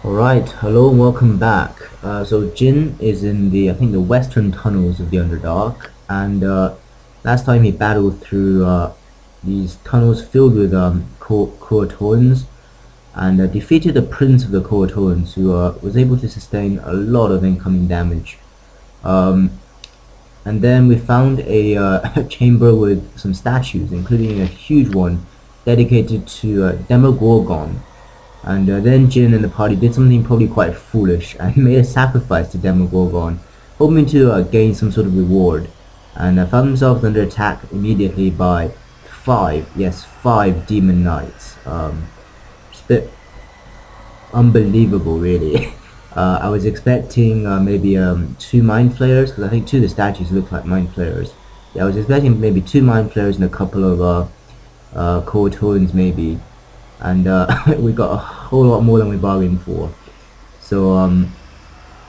Alright, hello and welcome back. So Jin is in I think the western tunnels of the Underdark, and last time he battled through these tunnels filled with Kuo-Toans, and defeated the Prince of the Kuo-Toans, who was able to sustain a lot of incoming damage. And then we found a chamber with some statues, including a huge one dedicated to Demogorgon. And then Jin and the party did something probably quite foolish and made a sacrifice to Demogorgon, hoping to gain some sort of reward, and found themselves under attack immediately by five demon knights. Just a bit unbelievable, really. I was expecting maybe two mind flayers, because I think two of the statues look like mind flayers. Yeah, I was expecting maybe two mind flayers and a couple of Kuo-Toans maybe, and we got a whole lot more than we bargained for. So I'm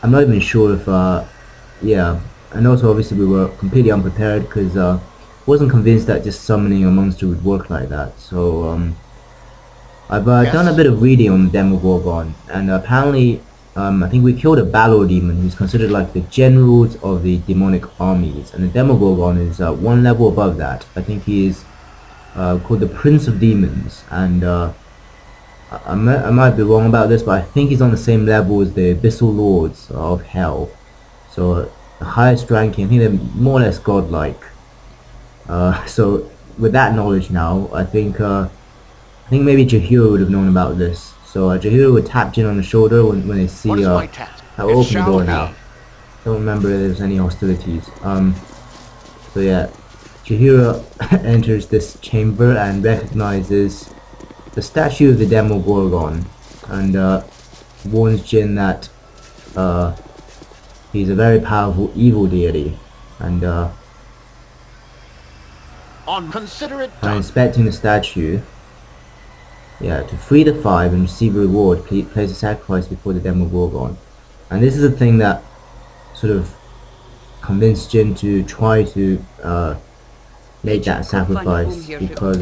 not even sure if yeah, and also obviously we were completely unprepared because wasn't convinced that just summoning a monster would work like that. So I've done a bit of reading on Demogorgon, and apparently I think we killed a Baldur demon who's considered like the generals of the demonic armies, and the Demogorgon is one level above that. I think he is called the Prince of Demons, and I might be wrong about this, but I think he's on the same level as the Abyssal Lords of Hell. So the highest ranking, I think they're more or less godlike. So with that knowledge now, I think maybe Jahiro would have known about this. So Jahiro would tap Jin on the shoulder when they see I'll open the door now. Don't remember if there's any hostilities. So yeah, Jahiro enters this chamber and recognizes the statue of the Demogorgon, and warns Jin that he's a very powerful evil deity, and by inspecting the statue, yeah, to free the five and receive a reward, place a sacrifice before the Demogorgon. And this is a thing that sort of convinced Jin to try to make that sacrifice, because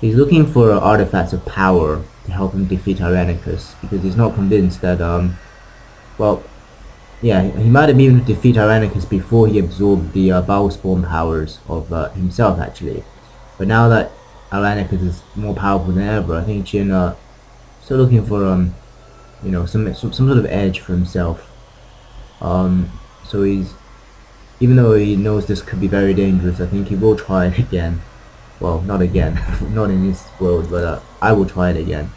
he's looking for artifacts of power to help him defeat Irenicus, because he's not convinced that well, yeah, he might have even defeat Irenicus before he absorbed the Bowspawn powers of himself actually, but now that Irenicus is more powerful than ever, I think Jin still looking for you know, some sort of edge for himself. So he's, even though he knows this could be very dangerous, I think he will try it again. Well, not again, not in this world, but I will try it again.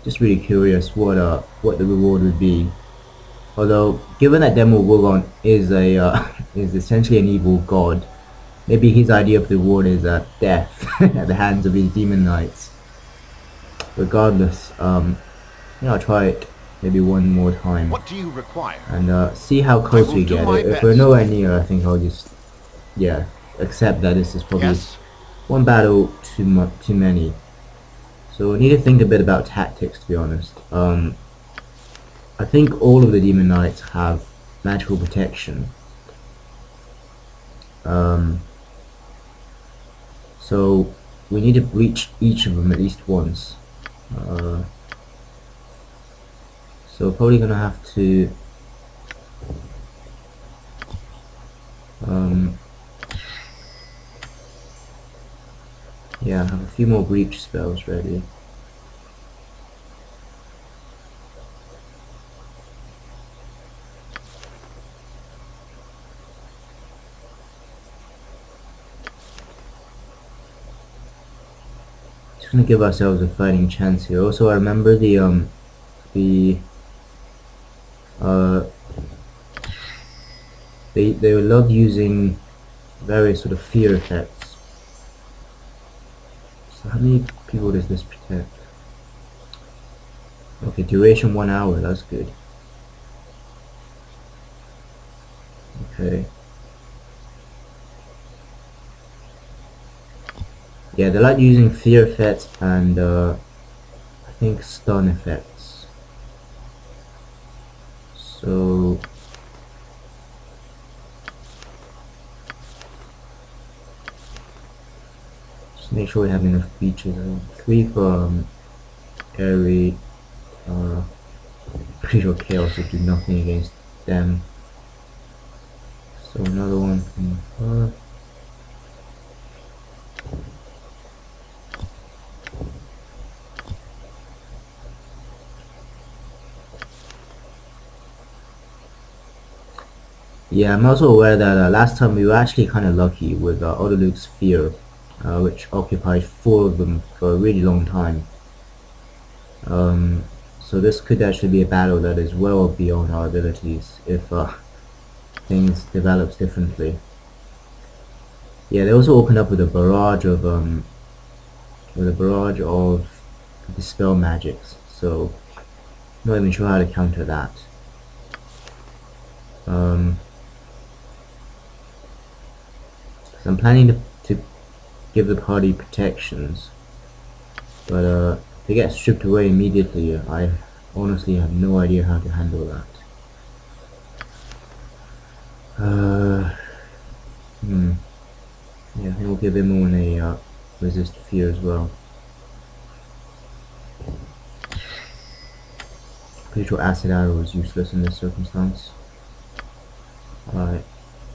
Just really curious what the reward would be. Although, given that Demogorgon is is essentially an evil god, maybe his idea of the reward is death at the hands of his demon knights. Regardless, I'll try it maybe one more time. What do you require? And see how close we get. If we're nowhere near, I think I'll just, yeah, accept that this is probably one battle too many. So we need to think a bit about tactics, to be honest. I think all of the demon knights have magical protection. So we need to breach each of them at least once. So probably gonna have to yeah, have a few more breach spells ready. Just gonna give ourselves a fighting chance here. Also, I remember they love using various sort of fear effects. So how many people does this protect? Okay, duration 1 hour, that's good. Okay. Yeah, they like using fear effects and I think stun effects. So just make sure we have enough features. 3 for Aerie, pretty sure Chaos would do nothing against them. So another one from her. Yeah, I'm also aware that last time we were actually kind of lucky with Autoluke's Fear, which occupied 4 of them for a really long time. So this could actually be a battle that is well beyond our abilities if things develops differently. Yeah, they also opened up with a barrage of dispel magics. So I'm not even sure how to counter that. So I'm planning to give the party protections, but they get stripped away immediately. I honestly have no idea how to handle that. Yeah, I think we'll give Imoen a resist fear as well. Pretty sure acid arrow is useless in this circumstance. Alright,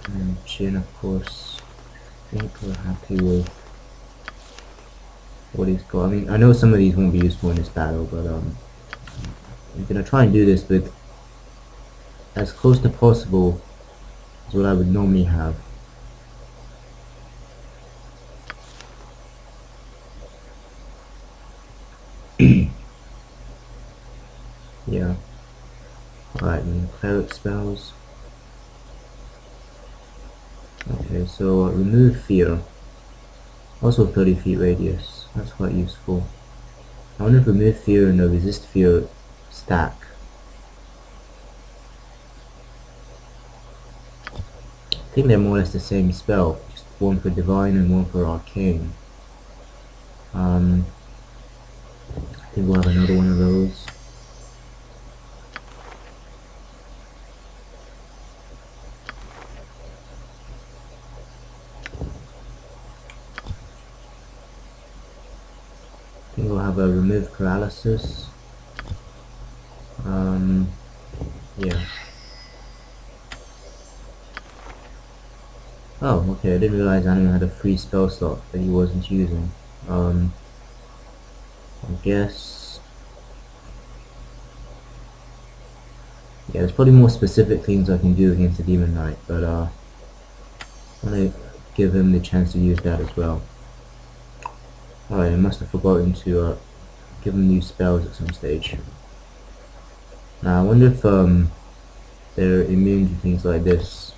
and Jin, of course. I think we're happy with what he's got. I mean, I know some of these won't be useful in this battle, but I'm gonna try and do this with as close to possible as what I would normally have. Yeah. Alright, and cleric spells. Okay, so remove fear. Also 30 feet radius. That's quite useful. I wonder if remove fear and the resist fear stack. I think they're more or less the same spell, just one for divine and one for arcane. I think we'll have another one of those. I think we'll have a remove paralysis. Yeah. Oh, okay, I didn't realize Animal had a free spell slot that he wasn't using. I guess... Yeah, there's probably more specific things I can do against the Demon Knight, but I want to give him the chance to use that as well. Alright, I must have forgotten to give him new spells at some stage. Now, I wonder if they're immune to things like this.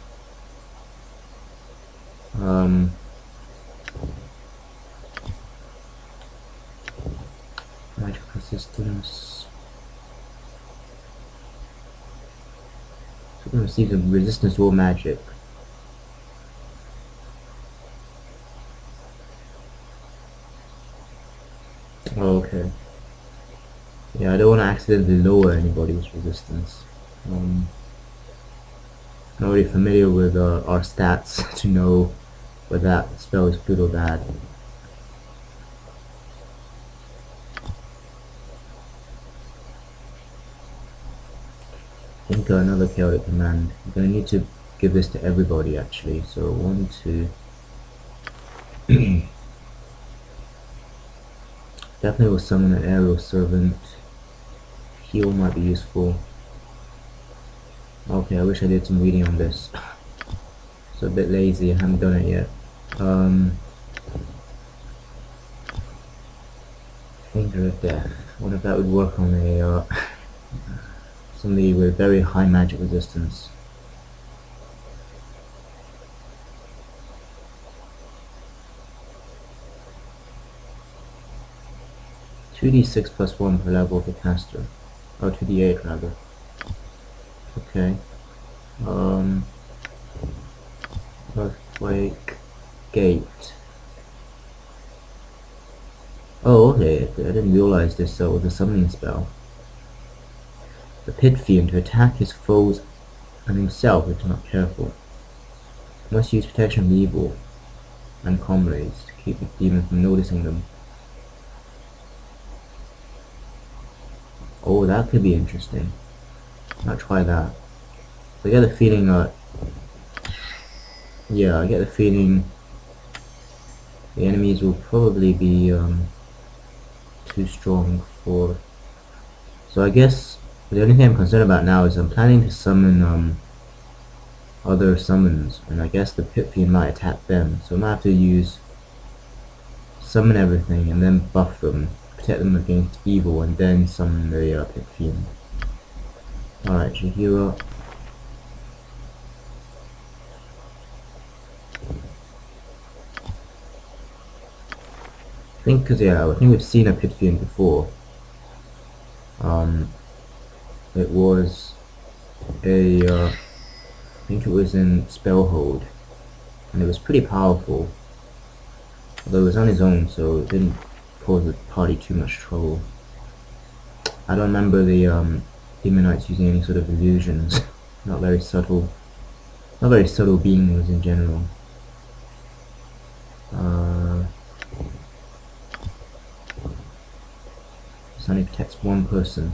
Magic resistance. So we're going to receive some resistance to all magic. Oh, okay. Yeah, I don't want to accidentally lower anybody's resistance. I'm already familiar with our stats to know whether that spell is good or bad. I think another chaotic command. I'm going to need to give this to everybody actually. So 1, 2. Definitely will summon an aerial servant. Heal might be useful. Okay, I wish I did some reading on this. So a bit lazy, I haven't done it yet. Finger of Death. I wonder if that would work on a somebody with very high magic resistance. (2d6 + 1 per level of the caster). Oh, 2d8 rather. Okay. Earthquake. Gate. Oh, okay. I didn't realize this was a summoning spell. The Pit Fiend to attack his foes and himself if not careful. Must use protection from evil and comrades to keep the demon from noticing them. Oh, that could be interesting. I'll try that. So I get the feeling yeah, I get the feeling the enemies will probably be too strong for. So I guess the only thing I'm concerned about now is I'm planning to summon other summons, and I guess the Pit Fiend might attack them. So I might have to use summon everything and then buff them, protect them against evil, and then summon the Pit Fiend. Alright, Jahira. I think we've seen a Pit Fiend before. It was I think it was in Spellhold, and it was pretty powerful. Although it was on his own, so it didn't cause the party too much trouble. I don't remember the Demonites using any sort of illusions. Not very subtle beings in general. This only protects one person.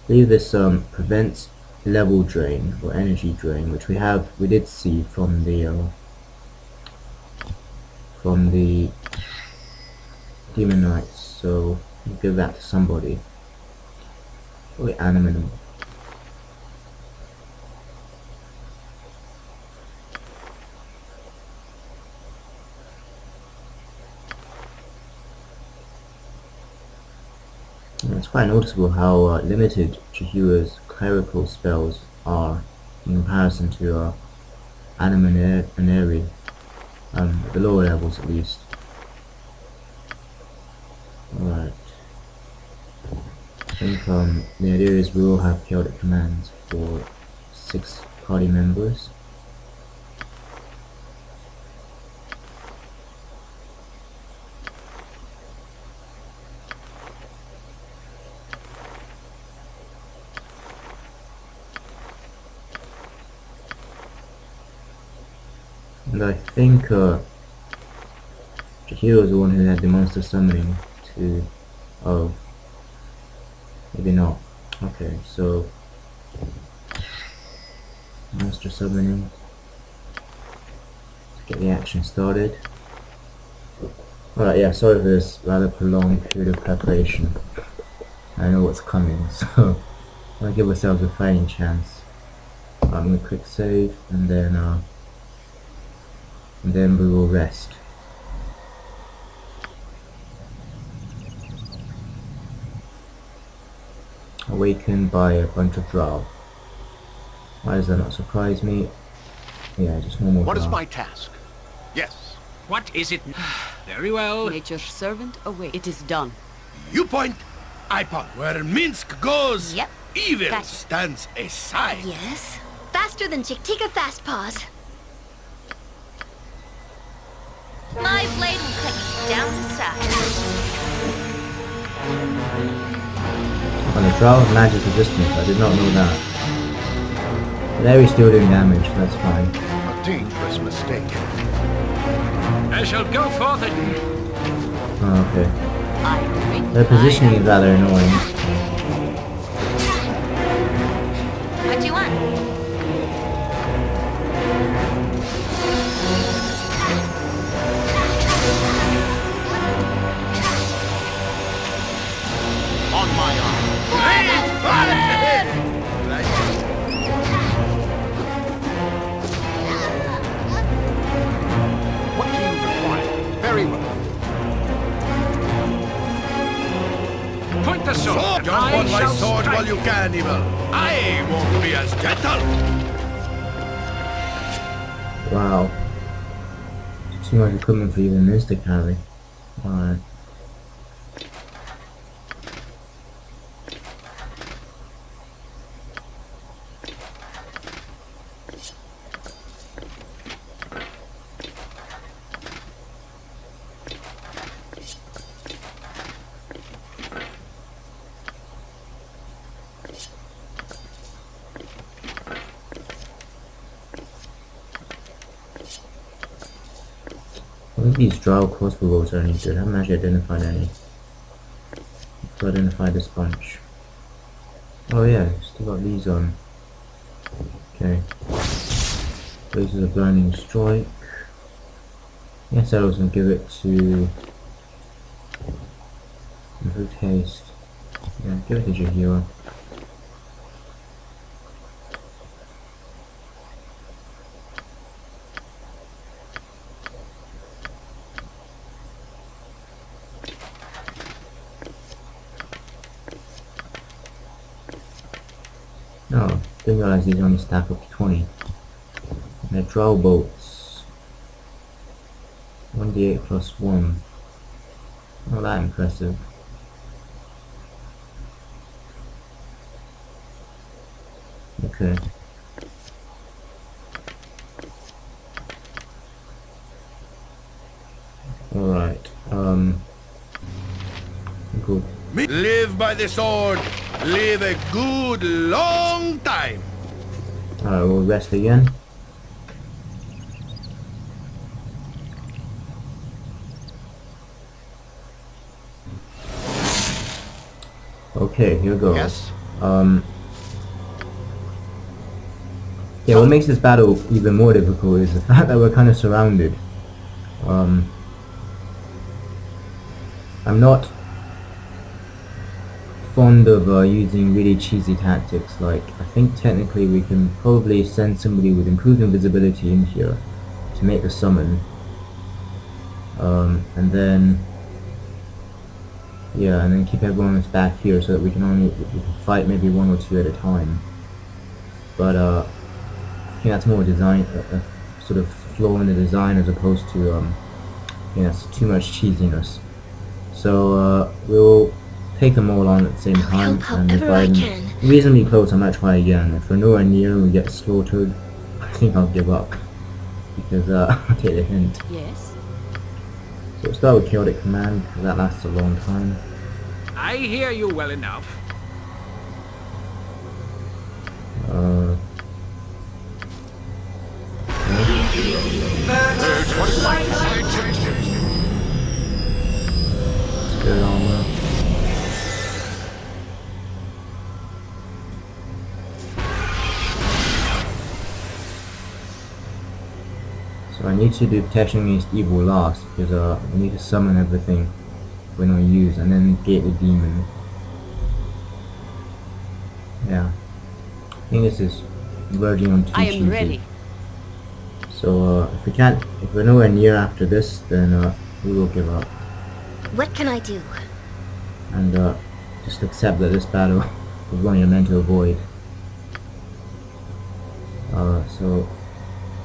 I believe this prevents level drain or energy drain, which we did see from the Demonites. So we'll give that to somebody. Probably Animan. It's quite noticeable how limited Jahira's clerical spells are in comparison to Imoen and Aerie, at the lower levels at least. Alright. I think the idea is we will have chaotic commands for 6 party members. And I think Jahira is the one who had the monster summoning to. Oh, maybe not. Okay, so monster summoning. Let's get the action started. Alright, yeah, sorry for this rather prolonged period of preparation. I know what's coming, so I'm gonna give ourselves a fighting chance. I'm gonna quick save and then we will rest. Awakened by a bunch of drow. Why does that not surprise me? Yeah, just normal. What is my task? Yes. What is it? Very well. Nature's servant away. It is done. You point, I point. Where Minsk goes, Yep. evil Gotcha. stands aside. Yes. Faster than Chick-Tika Fast Paws. My blade will cut you down to size. On the drow of magic resistance, I did not know that. But Aerie's still doing damage, that's fine. A dangerous mistake. I shall go forth and... Oh, okay. I drink. Their positioning is rather annoying. What do you want? On my arm. What do you require? Very well. Point the sword. Sword! Jump I on my shall sword strike. while you can, evil. I won't be as gentle. Wow. Too much equipment for even this to carry. Alright. I think these drow crossbow bolts are any good. I haven't actually identified any. Let's identify this bunch. Oh yeah, still got these on. Okay. Places a blinding strike. Yes, I was gonna give it to improved haste. Yeah, give it to Jahira. Oh, didn't realize these only stack up to 20. And they're draw bolts. 1d8 plus 1. Not that impressive. Okay. Alright, good. Live by the sword. Live a good long time. Alright, we'll rest again. Okay, here goes. Yes. Yeah, what makes this battle even more difficult is the fact that we're kind of surrounded. I'm not fond of using really cheesy tactics. Like, I think technically we can probably send somebody with improved invisibility in here to make the summon. And then yeah, and then keep everyone else back here so that we can fight maybe one or two at a time. But I think that's more design, sort of flaw in the design as opposed to yeah, it's too much cheesiness. So we'll take them all on at the same time, and if I'm reasonably close I might try again. If we're nowhere near and we get slaughtered, I think I'll give up, because I'll take the hint. Yes. So we'll start with Chaotic Command, because that lasts a long time. I hear you well enough. Spirit Armor. So I need to do Protection Against Evil last, because I need to summon everything when I use, and then gate the demon. Yeah. I think this is verging on too I am cheesy. ready. So if we're nowhere near after this, then we will give up. What can I do? And just accept that this battle is one you're meant to avoid. So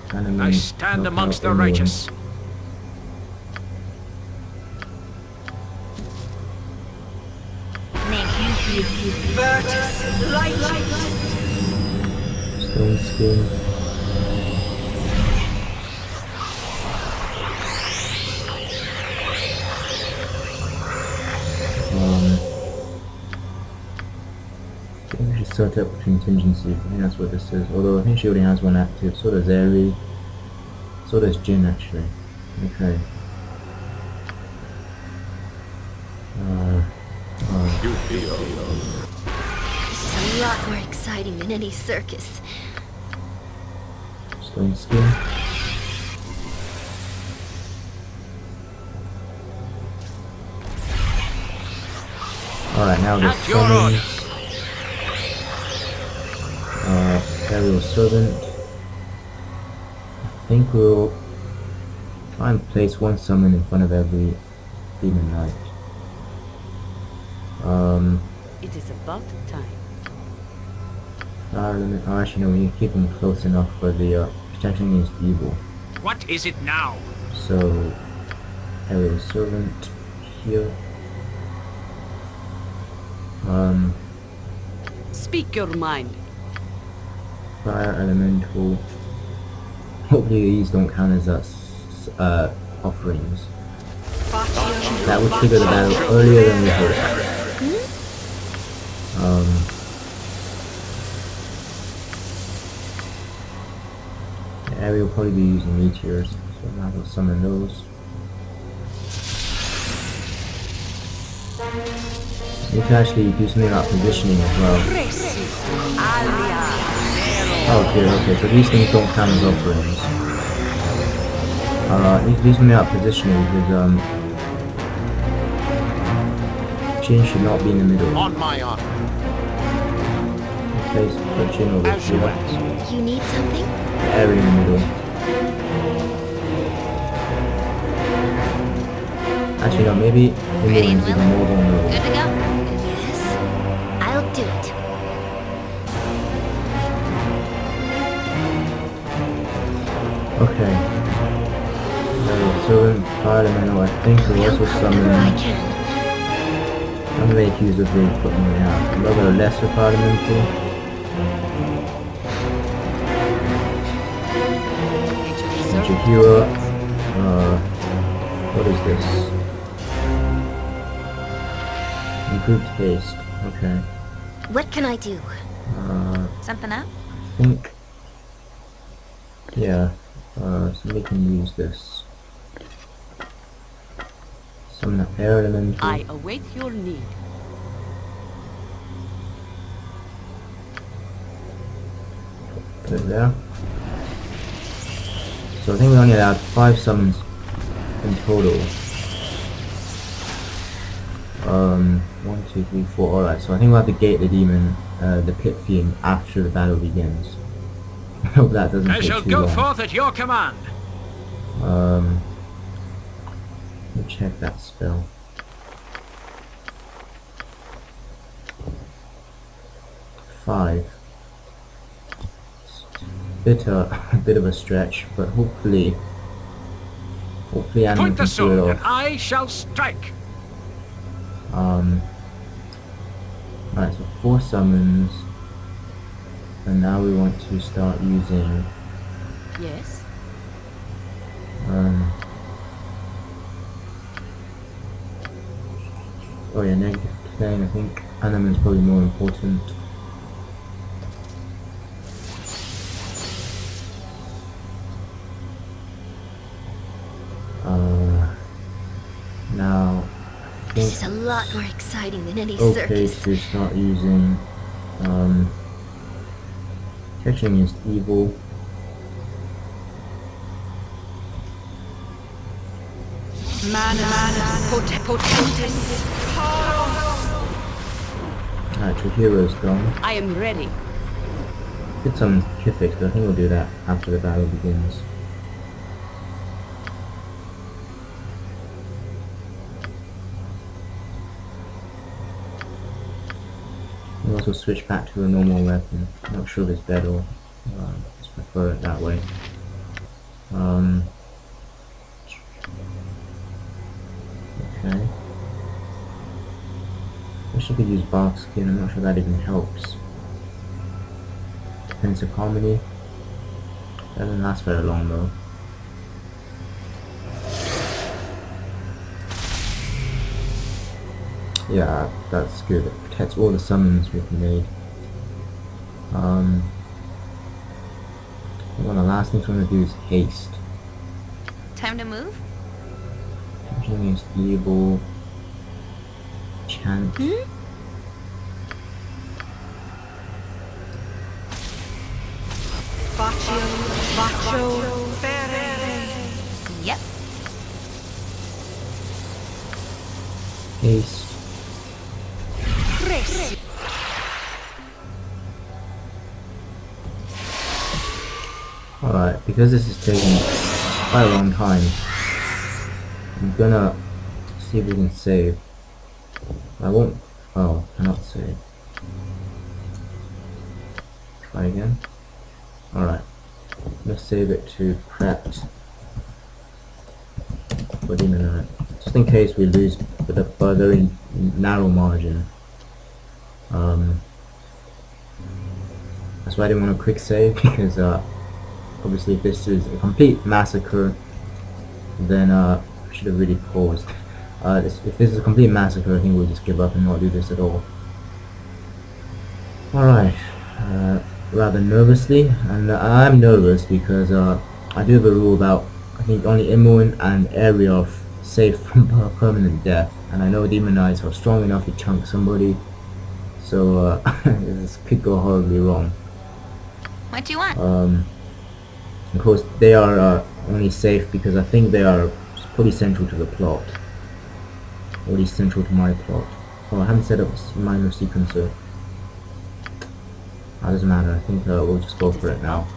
kind I stand amongst the righteous. Stone Skin. I think we should sort out contingency. I think that's what this is. Although I think she already has one active. So does Aerie. So does Jin actually. Okay. This is a lot more exciting than any circus. Stone Skin. Alright, now the At your order. summons. Aerial Servant. I think we'll try and place one summon in front of every Demon Knight. It is about time. Oh, actually no, we need to keep them close enough for the Protection Against Evil. What is it now? So, Aerial Servant here. Speak your mind. Fire Elemental. Hopefully these don't count as offerings. That would trigger the battle earlier than we hoped. Aerie will probably be using meteors, so now we'll summon those. need to actually do something about positioning as well. Oh dear, okay, so these things don't count as offerings. Need to do something about positioning because Jin should not be in the middle. On my honor. Place put Jin over As you here. ask. You need something? Aerie in the middle. Actually no, maybe Ready and Imoen's even willing? more vulnerable. Good to go? Yes. I'll do it. Okay. So in Parliament, I think there was I some can. I'm very accused of being put me out. Another lesser parliamental. Adhere. What is this? Improved haste. Okay. What can I do? Something up? I think. Yeah. Somebody can use this. Summon an air elemental. I await your need. Put it there. So I think we only allowed 5 summons in total. 1, 2, 3, 4. Alright, so I think we'll have to gate the demon, the pit fiend, after the battle begins. I hope that doesn't I take shall too go long. forth at your command. Let me check that spell. Five. A bit of a stretch, but hopefully Anna Point can the pull it sword, and off. I shall strike. Right, so 4 summons, and now we want to start using Yes. oh yeah, negative plane. I think animal's probably more important. Now I This is think a lot more exciting than any okay circus. to start using protection against evil. Alright, your hero's gone. I am ready. Did some Kithix, but I think we'll do that after the battle begins. We'll also switch back to a normal weapon. Not sure if it's better or just prefer it that way. Okay. Wish I could use bark skin, I'm not sure that even helps. Defensive harmony. Doesn't last very long though. Yeah, that's good. It protects all the summons we've made. One of the last things we're going to do is haste. Time to move? Protection against evil. Chant. Yep. Haste. Alright, because this is taking quite a long time, I'm gonna see if we can save. I won't. Oh, cannot save. Try again. Alright. Let's save it to prepped for imminent. Just in case we lose by a very narrow margin. That's why I didn't want a quick save, because obviously if this is a complete massacre, then I should have really paused. If this is a complete massacre, I think we'll just give up and not do this at all. Alright, rather nervously, and I'm nervous because I do have a rule about, I think only Imoen and Aerie are safe from permanent death, and I know demon knights are strong enough to chunk somebody, so this could go horribly wrong. What do you want? Of course, they are only safe because I think they are pretty central to the plot, or at least central to my plot. Oh, I haven't set up a minor sequencer. Doesn't matter, I think we'll just go for it now.